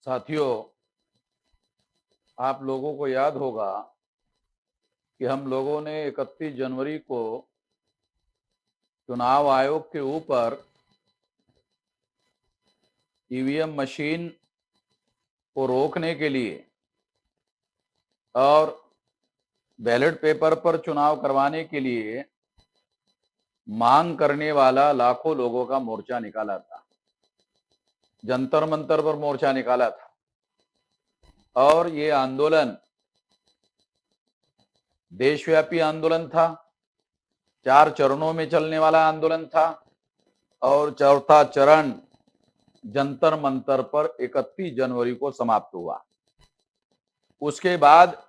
साथियों, आप लोगों को याद होगा कि हम लोगों ने 31 जनवरी को चुनाव आयोग के ऊपर ईवीएम मशीन को रोकने के लिए और बैलेट पेपर पर चुनाव करवाने के लिए मांग करने वाला लाखों लोगों का मोर्चा निकाला था। जंतर मंतर पर मोर्चा निकाला था और ये आंदोलन देशव्यापी आंदोलन था। 4 चरणों में चलने वाला आंदोलन था और चौथा चरण जंतर मंतर पर 31 जनवरी को समाप्त हुआ। उसके बाद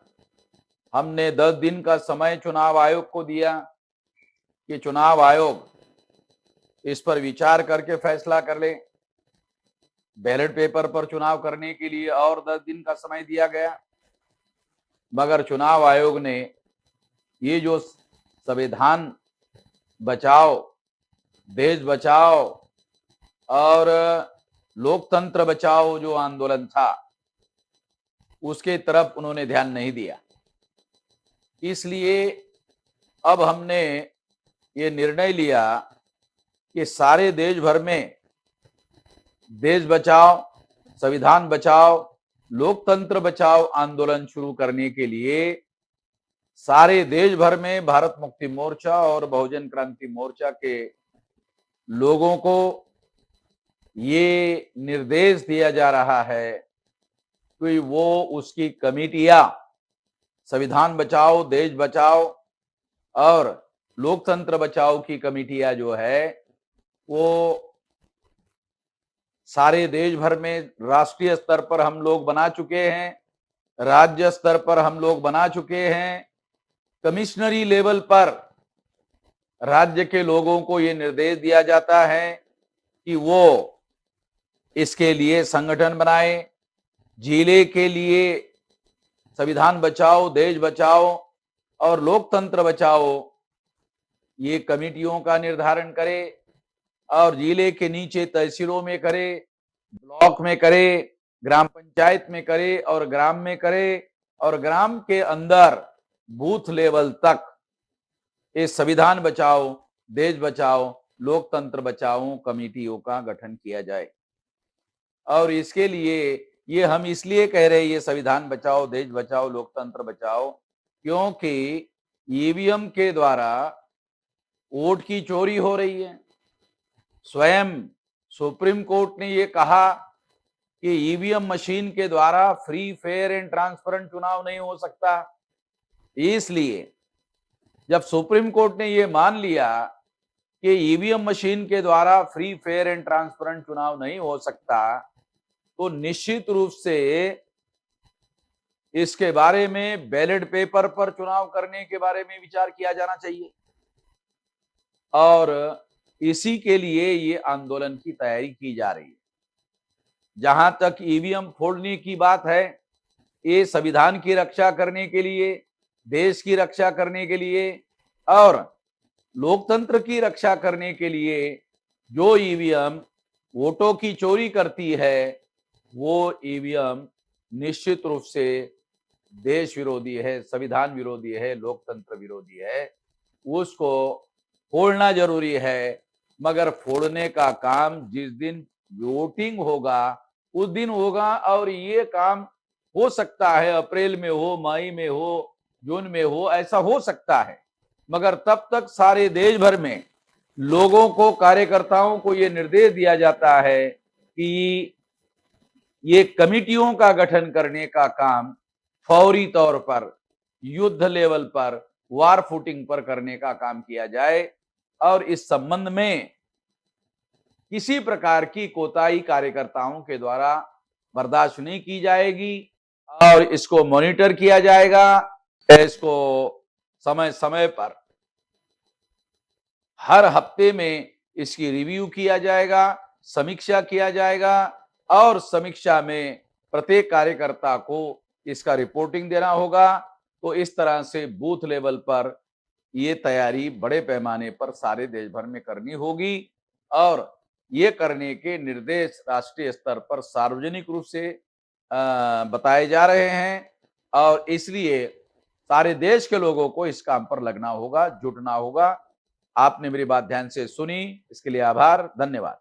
हमने 10 दिन का समय चुनाव आयोग को दिया कि चुनाव आयोग इस पर विचार करके फैसला कर ले। बैलेट पेपर पर चुनाव करने के लिए और 10 दिन का समय दिया गया, मगर चुनाव आयोग ने ये जो संविधान बचाओ, देश बचाओ और लोकतंत्र बचाओ जो आंदोलन था, उसके तरफ उन्होंने ध्यान नहीं दिया। इसलिए अब हमने ये निर्णय लिया कि सारे देश भर में देश बचाओ, संविधान बचाओ, लोकतंत्र बचाओ आंदोलन शुरू करने के लिए सारे देश भर में भारत मुक्ति मोर्चा और बहुजन क्रांति मोर्चा के लोगों को ये निर्देश दिया जा रहा है कि वो उसकी कमेटियां, संविधान बचाओ, देश बचाओ और लोकतंत्र बचाओ की कमेटियां जो है वो सारे देश भर में राष्ट्रीय स्तर पर हम लोग बना चुके हैं, राज्य स्तर पर हम लोग बना चुके हैं, कमिश्नरी लेवल पर राज्य के लोगों को ये निर्देश दिया जाता है कि वो इसके लिए संगठन बनाए। जिले के लिए संविधान बचाओ, देश बचाओ और लोकतंत्र बचाओ ये कमेटियों का निर्धारण करे और जिले के नीचे तहसीलों में करे, ब्लॉक में करे, ग्राम पंचायत में करे और ग्राम में करे और ग्राम के अंदर बूथ लेवल तक ये संविधान बचाओ, देश बचाओ, लोकतंत्र बचाओ कमेटियों का गठन किया जाए। और इसके लिए ये हम इसलिए कह रहे हैं ये संविधान बचाओ, देश बचाओ, लोकतंत्र बचाओ, क्योंकि ईवीएम के द्वारा वोट की चोरी हो रही है। स्वयं सुप्रीम कोर्ट ने ये कहा कि ईवीएम मशीन के द्वारा फ्री, फेयर एंड ट्रांसपेरेंट चुनाव नहीं हो सकता। इसलिए जब सुप्रीम कोर्ट ने ये मान लिया कि ईवीएम मशीन के द्वारा फ्री, फेयर एंड ट्रांसपेरेंट चुनाव नहीं हो सकता, तो निश्चित रूप से इसके बारे में बैलेट पेपर पर चुनाव करने के बारे में विचार किया जाना चाहिए और इसी के लिए ये आंदोलन की तैयारी की जा रही है। जहां तक ईवीएम फोड़ने की बात है, ये संविधान की रक्षा करने के लिए, देश की रक्षा करने के लिए और लोकतंत्र की रक्षा करने के लिए जो ईवीएम वोटों की चोरी करती है, वो ईवीएम निश्चित रूप से देश विरोधी है, संविधान विरोधी है, लोकतंत्र विरोधी है। उसको फोड़ना जरूरी है, मगर फोड़ने का काम जिस दिन वोटिंग होगा उस दिन होगा और ये काम हो सकता है अप्रैल में हो, मई में हो, जून में हो, ऐसा हो सकता है। मगर तब तक सारे देश भर में लोगों को, कार्यकर्ताओं को ये निर्देश दिया जाता है कि ये कमेटियों का गठन करने का काम फौरी तौर पर, युद्ध लेवल पर, वार फुटिंग पर करने का काम किया जाए और इस संबंध में किसी प्रकार की कोताही कार्यकर्ताओं के द्वारा बर्दाश्त नहीं की जाएगी और इसको मॉनिटर किया जाएगा। इसको समय समय पर हर हफ्ते में इसकी रिव्यू किया जाएगा, समीक्षा किया जाएगा और समीक्षा में प्रत्येक कार्यकर्ता को इसका रिपोर्टिंग देना होगा। तो इस तरह से बूथ लेवल पर ये तैयारी बड़े पैमाने पर सारे देश भर में करनी होगी और ये करने के निर्देश राष्ट्रीय स्तर पर सार्वजनिक रूप से बताए जा रहे हैं और इसलिए सारे देश के लोगों को इस काम पर लगना होगा, जुटना होगा। आपने मेरी बात ध्यान से सुनी, इसके लिए आभार, धन्यवाद।